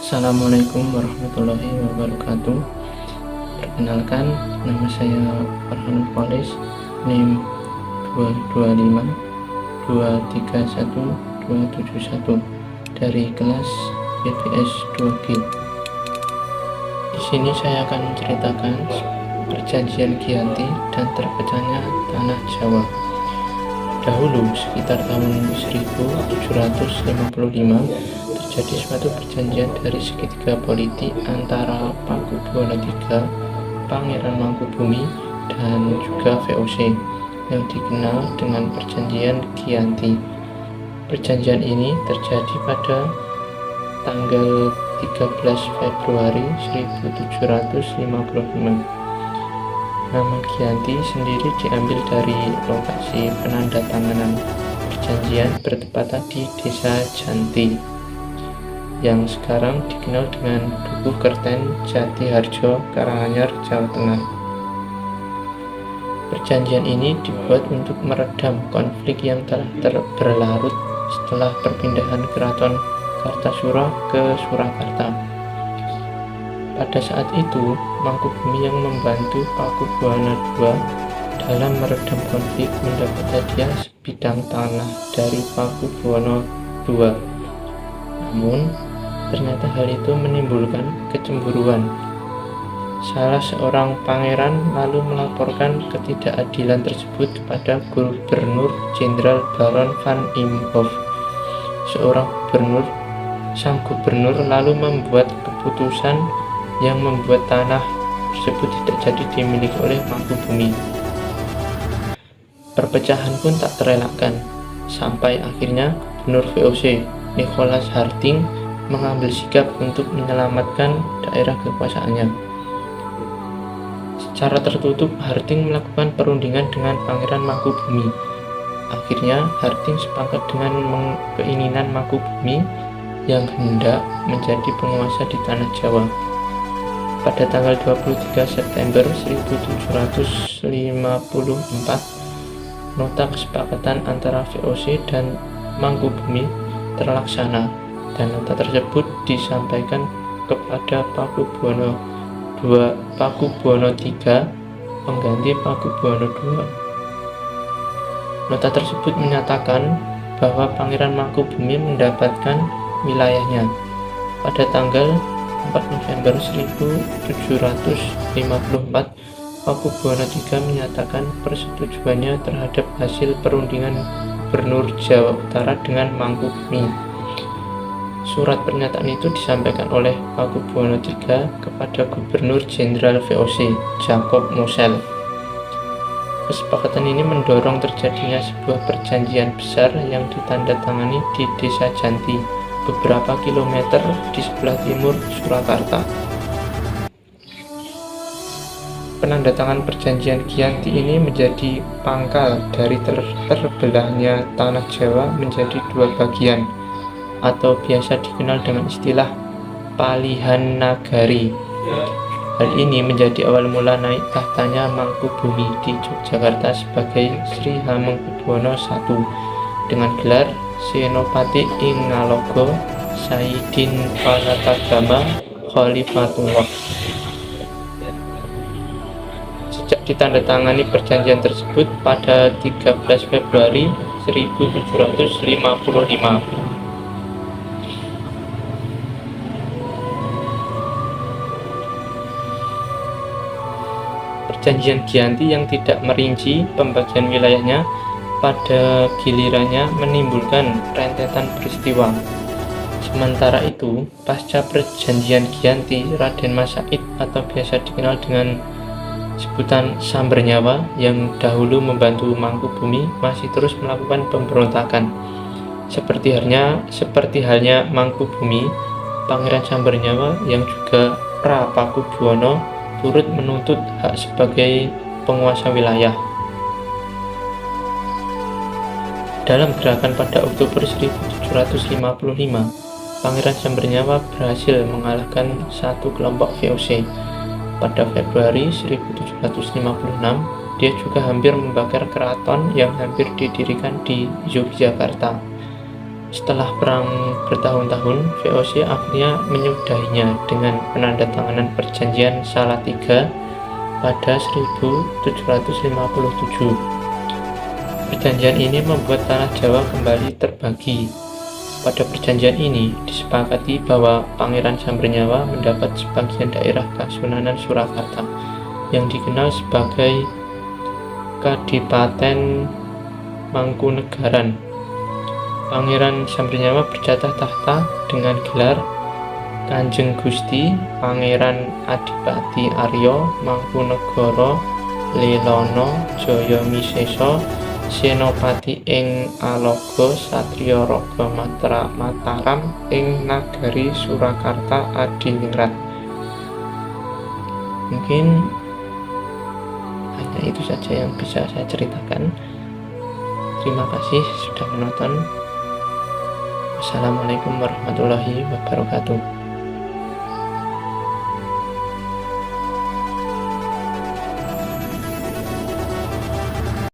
Assalamualaikum warahmatullahi wabarakatuh. Perkenalkan, nama saya Farhanul Faris, NIM 225 231 271 dari kelas BPS 2G. Di sini saya akan menceritakan perjanjian Giyanti dan terpecahnya tanah Jawa. Dahulu, sekitar tahun 1755, terjadi suatu perjanjian dari segitiga politik antara Pakubuwono III, Pangeran Mangkubumi, dan juga VOC yang dikenal dengan Perjanjian Giyanti. Perjanjian ini terjadi pada tanggal 13 Februari 1755. Nama Giyanti sendiri diambil dari lokasi penandatanganan perjanjian bertepatan di Desa Janti yang sekarang dikenal dengan Dukuh Kerten, Jatiharjo, Karanganyar, Jawa Tengah. Perjanjian ini dibuat untuk meredam konflik yang telah berlarut setelah perpindahan Keraton Kartasura ke Surakarta. Pada saat itu, Mangkubumi yang membantu Pakubuwono II dalam meredam konflik mendapat hadiah sebidang tanah dari Pakubuwono II. Namun, ternyata hal itu menimbulkan kecemburuan. Salah seorang pangeran lalu melaporkan ketidakadilan tersebut kepada Gubernur Jenderal Baron van Imhoff. Sang gubernur lalu membuat keputusan yang membuat tanah tersebut tidak jadi dimiliki oleh Mangkubumi. Perpecahan pun tak terelakkan, sampai akhirnya Gubernur VOC Nicholas Harting mengambil sikap untuk menyelamatkan daerah kekuasaannya. Secara tertutup, Harting melakukan perundingan dengan Pangeran Mangkubumi. Akhirnya, Harting sepakat dengan keinginan Mangkubumi yang hendak menjadi penguasa di tanah Jawa. Pada tanggal 23 September 1754, nota kesepakatan antara VOC dan Mangkubumi terlaksana, dan nota tersebut disampaikan kepada Pakubuwono III, pengganti Pakubuwono II. Nota tersebut menyatakan bahwa Pangeran Mangkubumi mendapatkan wilayahnya. Pada tanggal 4 November 1754, Pakubuwono III menyatakan persetujuannya terhadap hasil perundingan Gubernur Jawa Utara dengan Mangkubumi. Surat pernyataan itu disampaikan oleh Pakubuwono III kepada Gubernur Jenderal VOC Jacob Mosel. Kesepakatan ini mendorong terjadinya sebuah perjanjian besar yang ditandatangani di Desa Janti, beberapa kilometer di sebelah timur Surakarta. Penandatangan perjanjian Giyanti ini menjadi pangkal dari terbelahnya tanah Jawa menjadi dua bagian, atau biasa dikenal dengan istilah Palihan Nagari. Hal ini menjadi awal mula naik tahtanya Mangkubumi di Yogyakarta sebagai Sri Hamengkubuwono I dengan gelar Senopati ing Ngalogo Sayyidin Paratagama Khalifatullah. Sejak ditandatangani perjanjian tersebut pada 13 Februari 1755. Perjanjian Giyanti yang tidak merinci pembagian wilayahnya pada gilirannya menimbulkan rentetan peristiwa. Sementara itu, pasca perjanjian Giyanti, Raden Mas Said atau biasa dikenal dengan sebutan Sambernyawa yang dahulu membantu Mangkubumi masih terus melakukan pemberontakan. Seperti halnya Mangkubumi, Pangeran Sambernyawa yang juga Pra Pakubuwono turut menuntut hak sebagai penguasa wilayah. Dalam gerakan pada Oktober 1755, Pangeran Sambernyawa berhasil mengalahkan satu kelompok VOC. Pada Februari 1756, dia juga hampir membakar keraton yang hampir didirikan di Yogyakarta. Setelah perang bertahun-tahun, VOC akhirnya menyudahinya dengan penandatanganan Perjanjian Salatiga pada 1757. Perjanjian ini membuat tanah Jawa kembali terbagi. Pada perjanjian ini disepakati bahwa Pangeran Sambernyawa mendapat sebagian daerah Kasunanan Surakarta yang dikenal sebagai Kadipaten Mangkunegaran. Pangeran Sambernyawa berjatah tahta dengan gelar Kanjeng Gusti Pangeran Adipati Arya Mangkunegara Lelono Jayamisesa Senopati ing Alaga Satriya Raga Mataram ing Nagari Surakarta Adiningrat. Mungkin hanya itu saja yang bisa saya ceritakan. Terima kasih sudah menonton. Assalamualaikum warahmatullahi wabarakatuh.